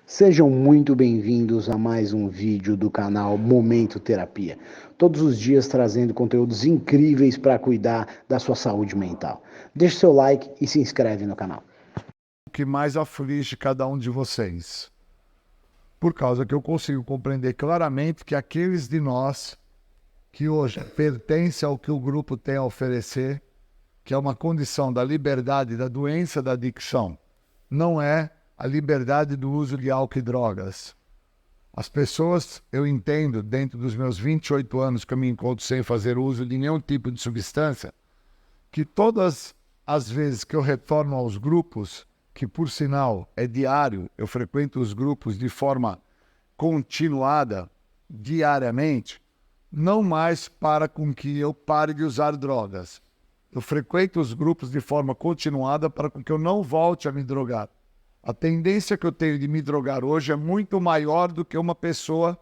Sejam muito bem-vindos a mais um vídeo do canal Momento Terapia. Todos os dias trazendo conteúdos incríveis para cuidar da sua saúde mental. Deixe seu like e se inscreve no canal. O que mais aflige cada um de vocês? Por causa que eu consigo compreender claramente que aqueles de nós que hoje pertencem ao que o grupo tem a oferecer, que é uma condição da liberdade da doença da adicção, não é a liberdade do uso de álcool e drogas. As pessoas, eu entendo, dentro dos meus 28 anos que eu me encontro sem fazer uso de nenhum tipo de substância, que todas as vezes que eu retorno aos grupos, que por sinal é diário, eu frequento os grupos de forma continuada, diariamente, não mais para com que eu pare de usar drogas. Eu frequento os grupos de forma continuada para com que eu não volte a me drogar. A tendência que eu tenho de me drogar hoje é muito maior do que uma pessoa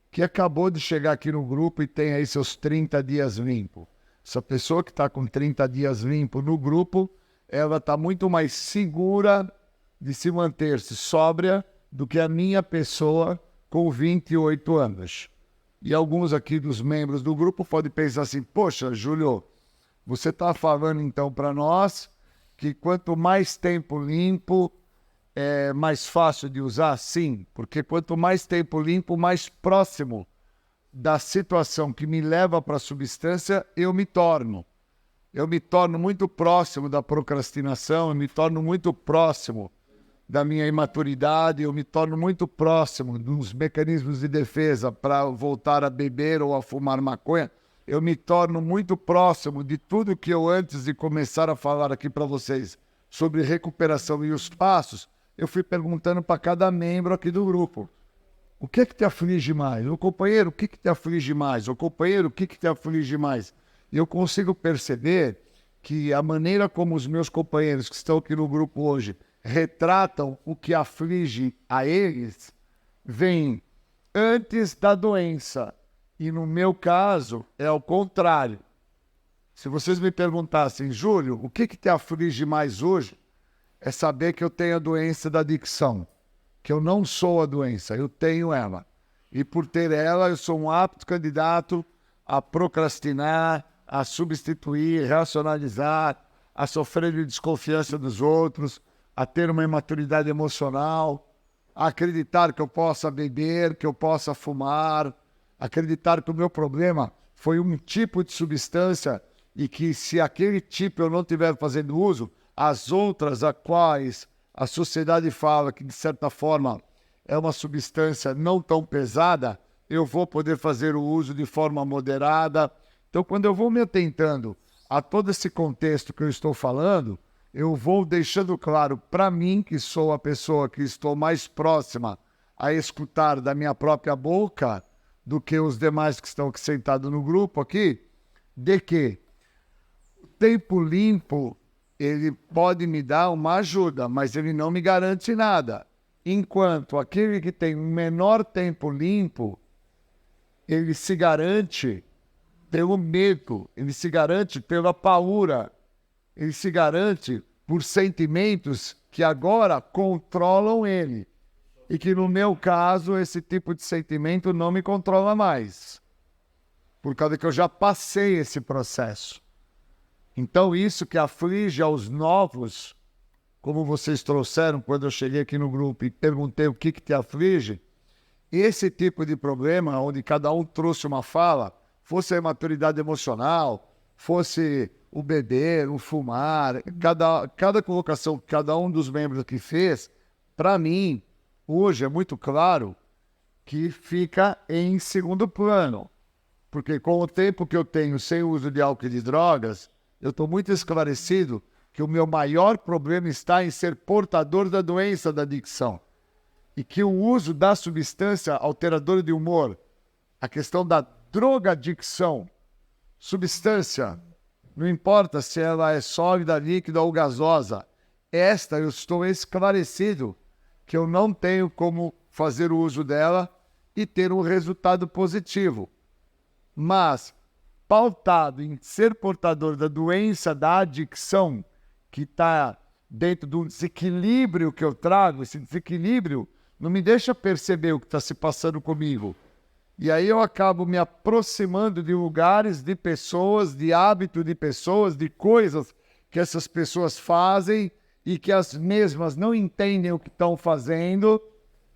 que acabou de chegar aqui no grupo e tem aí seus 30 dias limpo. Essa pessoa que está com 30 dias limpo no grupo, ela está muito mais segura de se manter-se sóbria do que a minha pessoa com 28 anos. E alguns aqui dos membros do grupo podem pensar assim, poxa, Júlio, você está falando então para nós que quanto mais tempo limpo, é mais fácil de usar? Sim, porque quanto mais tempo limpo, mais próximo da situação que me leva para a substância, eu me torno. Eu me torno muito próximo da procrastinação, eu me torno muito próximo da minha imaturidade, eu me torno muito próximo dos mecanismos de defesa para voltar a beber ou a fumar maconha. Eu me torno muito próximo de tudo que eu, antes de começar a falar aqui para vocês sobre recuperação e os passos, eu fui perguntando para cada membro aqui do grupo. O que é que te aflige mais? O companheiro, o que que te aflige mais? O companheiro, o que que te aflige mais? E eu consigo perceber que a maneira como os meus companheiros que estão aqui no grupo hoje retratam o que aflige a eles, vem antes da doença. E no meu caso, é o contrário. Se vocês me perguntassem, Júlio, o que que te aflige mais hoje? É saber que eu tenho a doença da adicção, que eu não sou a doença, eu tenho ela. E por ter ela, eu sou um apto candidato a procrastinar, a substituir, racionalizar, a sofrer de desconfiança dos outros, a ter uma imaturidade emocional, a acreditar que eu possa beber, que eu possa fumar, acreditar que o meu problema foi um tipo de substância e que se aquele tipo eu não estiver fazendo uso, as outras a quais a sociedade fala que, de certa forma, é uma substância não tão pesada, eu vou poder fazer o uso de forma moderada. Então, quando eu vou me atentando a todo esse contexto que eu estou falando, eu vou deixando claro para mim, que sou a pessoa que estou mais próxima a escutar da minha própria boca do que os demais que estão aqui sentados no grupo aqui, de que o tempo limpo ele pode me dar uma ajuda, mas ele não me garante nada. Enquanto aquele que tem um menor tempo limpo, ele se garante pelo medo, ele se garante pela paura, ele se garante por sentimentos que agora controlam ele. E que no meu caso, esse tipo de sentimento não me controla mais. Por causa que eu já passei esse processo. Então, isso que aflige aos novos, como vocês trouxeram quando eu cheguei aqui no grupo e perguntei o que te aflige, esse tipo de problema, onde cada um trouxe uma fala, fosse a imaturidade emocional, fosse o beber, o fumar, cada colocação que cada um dos membros aqui fez, para mim, hoje é muito claro que fica em segundo plano. Porque com o tempo que eu tenho sem uso de álcool e de drogas, eu estou muito esclarecido que o meu maior problema está em ser portador da doença da adicção. E que o uso da substância alteradora de humor, a questão da drogadicção, substância, não importa se ela é sólida, líquida ou gasosa, esta eu estou esclarecido que eu não tenho como fazer o uso dela e ter um resultado positivo. Mas, pautado em ser portador da doença da adicção, que está dentro de um desequilíbrio que eu trago, esse desequilíbrio não me deixa perceber o que está se passando comigo. E aí eu acabo me aproximando de lugares, de pessoas, de hábitos de pessoas, de coisas que essas pessoas fazem e que as mesmas não entendem o que estão fazendo.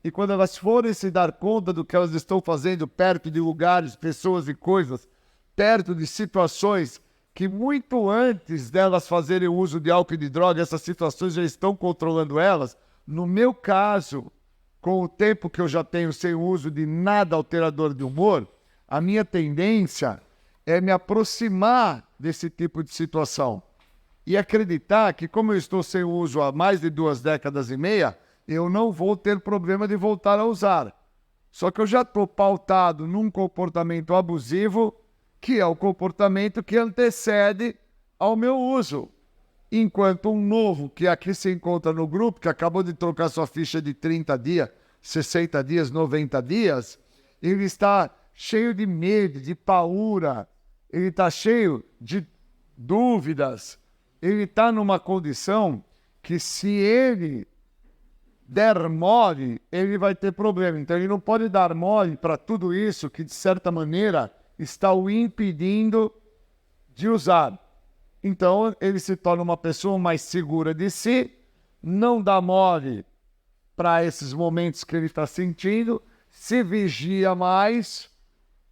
E quando elas forem se dar conta do que elas estão fazendo perto de lugares, pessoas e coisas, perto de situações que muito antes delas fazerem o uso de álcool e de droga, essas situações já estão controlando elas. No meu caso, com o tempo que eu já tenho sem o uso de nada alterador de humor, a minha tendência é me aproximar desse tipo de situação e acreditar que, como eu estou sem o uso há mais de 2 décadas e meia, eu não vou ter problema de voltar a usar. Só que eu já estou pautado num comportamento abusivo, que é o comportamento que antecede ao meu uso. Enquanto um novo, que aqui se encontra no grupo, que acabou de trocar sua ficha de 30 dias, 60 dias, 90 dias, ele está cheio de medo, de paura, ele está cheio de dúvidas, ele está numa condição que, se ele der mole, ele vai ter problema. Então ele não pode dar mole para tudo isso que, de certa maneira, está o impedindo de usar. Então ele se torna uma pessoa mais segura de si, não dá mole para esses momentos que ele está sentindo, se vigia mais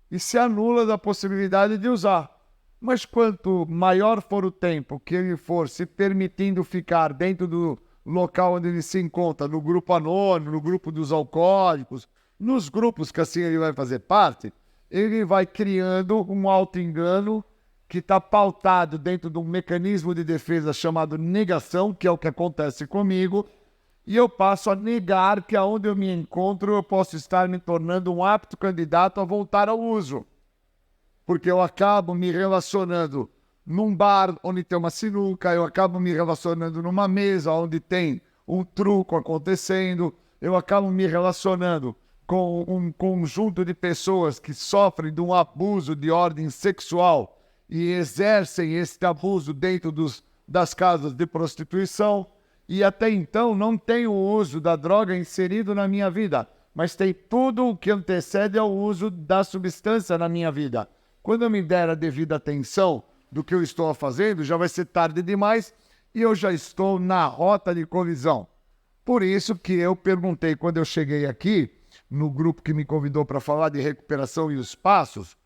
e se anula da possibilidade de usar. Mas quanto maior for o tempo que ele for se permitindo ficar dentro do local onde ele se encontra, no grupo anônimo, no grupo dos alcoólicos, nos grupos que assim ele vai fazer parte, ele vai criando um auto-engano que está pautado dentro de um mecanismo de defesa chamado negação, que é o que acontece comigo, e eu passo a negar que aonde eu me encontro eu posso estar me tornando um apto candidato a voltar ao uso. Porque eu acabo me relacionando num bar onde tem uma sinuca, eu acabo me relacionando numa mesa onde tem um truco acontecendo, eu acabo me relacionando com um conjunto de pessoas que sofrem de um abuso de ordem sexual e exercem esse abuso dentro das casas de prostituição, e até então não tem o uso da droga inserido na minha vida, mas tem tudo o que antecede ao uso da substância na minha vida. Quando eu me der a devida atenção do que eu estou fazendo, já vai ser tarde demais e eu já estou na rota de colisão. Por isso que eu perguntei, quando eu cheguei aqui, no grupo que me convidou para falar de recuperação e os passos,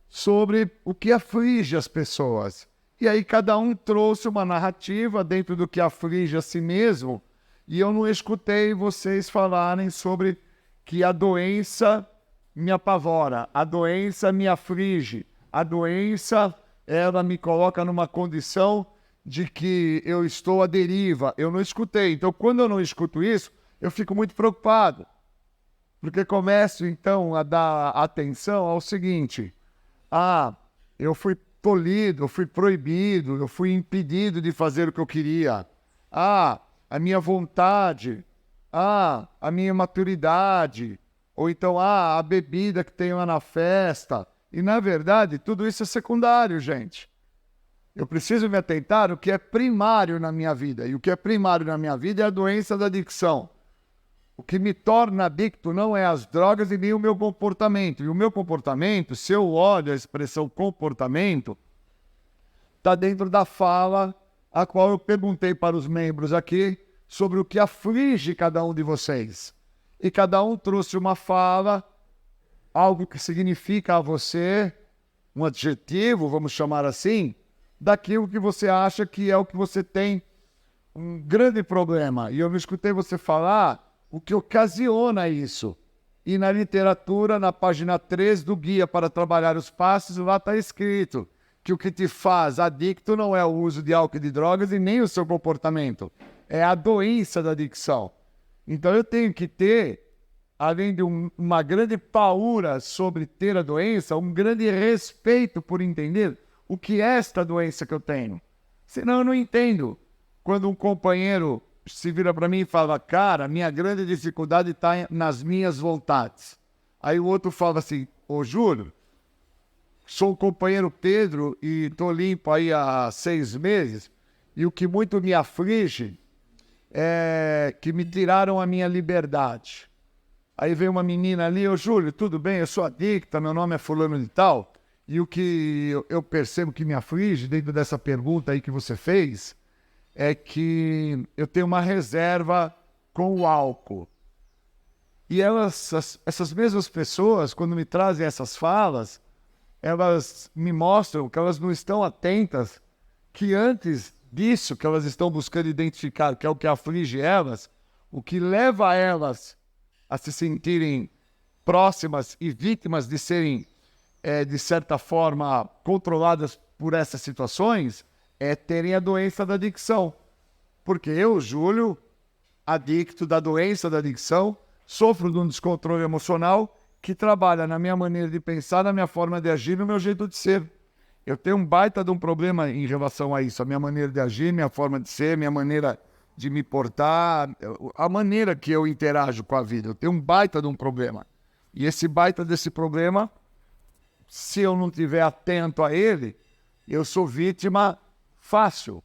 sobre o que aflige as pessoas. E aí cada um trouxe uma narrativa dentro do que aflige a si mesmo, e eu não escutei vocês falarem sobre que a doença me apavora, a doença me aflige, a doença, ela me coloca numa condição de que eu estou à deriva. Eu não escutei. Então, quando eu não escuto isso, eu fico muito preocupado, porque começo, então, a dar atenção ao seguinte: eu fui tolhido, eu fui proibido, eu fui impedido de fazer o que eu queria. A minha vontade, a minha maturidade, ou então, a bebida que tem lá na festa. E, na verdade, tudo isso é secundário, gente. Eu preciso me atentar ao que é primário na minha vida. E o que é primário na minha vida é a doença da adicção. O que me torna adicto não é as drogas e nem o meu comportamento. E o meu comportamento, se eu olho a expressão comportamento, está dentro da fala a qual eu perguntei para os membros aqui sobre o que aflige cada um de vocês. E cada um trouxe uma fala, algo que significa a você, um adjetivo, vamos chamar assim, daquilo que você acha que é o que você tem um grande problema. E eu me escutei você falar o que ocasiona isso. E na literatura, na página 3 do Guia para Trabalhar os Passos, lá está escrito que o que te faz adicto não é o uso de álcool e de drogas e nem o seu comportamento. É a doença da adicção. Então eu tenho que ter, além de uma grande paura sobre ter a doença, um grande respeito por entender o que é esta doença que eu tenho. Senão eu não entendo. Quando um companheiro se vira para mim e fala: cara, minha grande dificuldade está nas minhas vontades. Aí o outro fala assim: ô Júlio, sou o companheiro Pedro e estou limpo aí há 6 meses, e o que muito me aflige que me tiraram a minha liberdade. Aí vem uma menina ali, ô Júlio, tudo bem? Eu sou adicta, meu nome é fulano de tal. E o que eu percebo que me aflige dentro dessa pergunta aí que você fez é que eu tenho uma reserva com o álcool. E essas mesmas pessoas, quando me trazem essas falas, elas me mostram que elas não estão atentas, que antes disso que elas estão buscando identificar, que é o que aflige elas, o que leva elas a se sentirem próximas e vítimas de serem, de certa forma, controladas por essas situações, é terem a doença da adicção. Porque eu, Júlio, adicto da doença da adicção, sofro de um descontrole emocional que trabalha na minha maneira de pensar, na minha forma de agir, no meu jeito de ser. Eu tenho um baita de um problema em relação a isso, a minha maneira de agir, minha forma de ser, minha maneira de me portar, a maneira que eu interajo com a vida. Eu tenho um baita de um problema. E esse baita desse problema, se eu não estiver atento a ele, eu sou vítima fácil.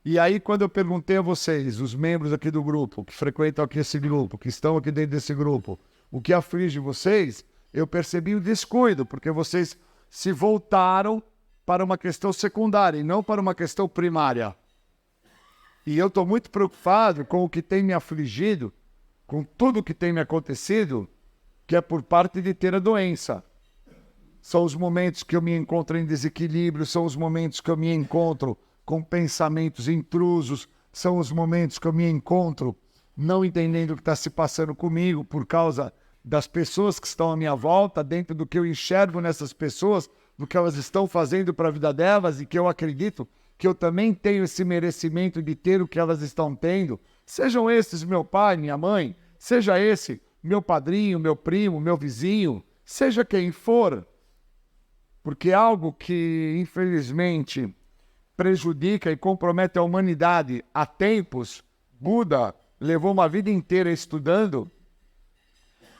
E aí, quando eu perguntei a vocês, os membros aqui do grupo, que frequentam aqui esse grupo, que estão aqui dentro desse grupo, o que aflige vocês, eu percebi o descuido, porque vocês se voltaram para uma questão secundária e não para uma questão primária. E eu estou muito preocupado com o que tem me afligido, com tudo que tem me acontecido, que é por parte de ter a doença. São os momentos que eu me encontro em desequilíbrio, são os momentos que eu me encontro com pensamentos intrusos, são os momentos que eu me encontro não entendendo o que está se passando comigo por causa das pessoas que estão à minha volta, dentro do que eu enxergo nessas pessoas, do que elas estão fazendo para a vida delas e que eu acredito que eu também tenho esse merecimento de ter o que elas estão tendo. Sejam esses meu pai, minha mãe, seja esse meu padrinho, meu primo, meu vizinho, seja quem for, porque algo que, infelizmente, prejudica e compromete a humanidade há tempos. Buda levou uma vida inteira estudando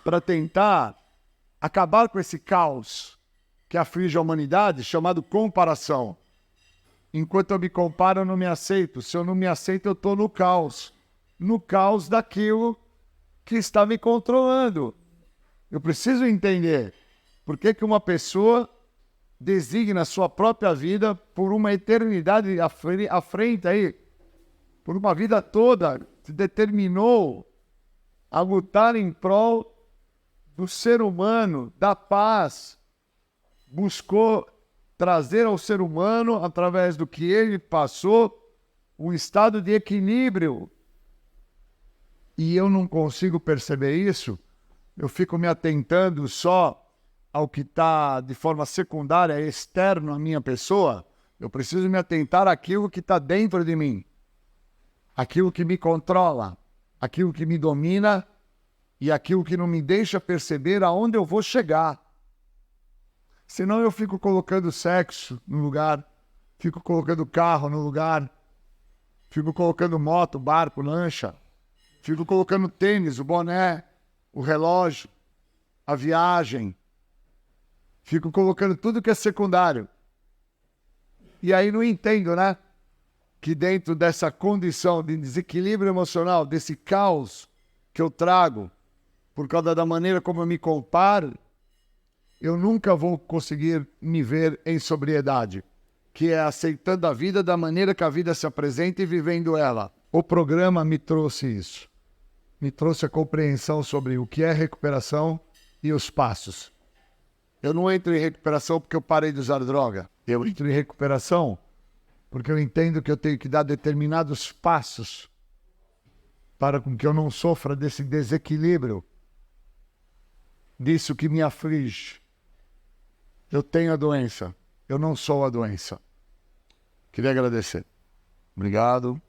para tentar acabar com esse caos que aflige a humanidade, chamado comparação. Enquanto eu me comparo, eu não me aceito. Se eu não me aceito, eu estou no caos daquilo que está me controlando. Eu preciso entender por que uma pessoa designa a sua própria vida por uma eternidade à frente aí, por uma vida toda, se determinou a lutar em prol do ser humano, da paz, buscou trazer ao ser humano, através do que ele passou, um estado de equilíbrio. E eu não consigo perceber isso, eu fico me atentando só ao que está de forma secundária, externo à minha pessoa. Eu preciso me atentar àquilo que está dentro de mim, aquilo que me controla, aquilo que me domina e aquilo que não me deixa perceber aonde eu vou chegar. Senão eu fico colocando sexo no lugar, fico colocando carro no lugar, fico colocando moto, barco, lancha, fico colocando tênis, o boné, o relógio, a viagem, fico colocando tudo que é secundário. E aí não entendo, né? Que dentro dessa condição de desequilíbrio emocional, desse caos que eu trago, por causa da maneira como eu me comparo, eu nunca vou conseguir me ver em sobriedade, que é aceitando a vida da maneira que a vida se apresenta e vivendo ela. O programa me trouxe isso. Me trouxe a compreensão sobre o que é recuperação e os passos. Eu não entro em recuperação porque eu parei de usar droga. Eu entro em recuperação porque eu entendo que eu tenho que dar determinados passos para que eu não sofra desse desequilíbrio, disso que me aflige. Eu tenho a doença, eu não sou a doença. Queria agradecer. Obrigado.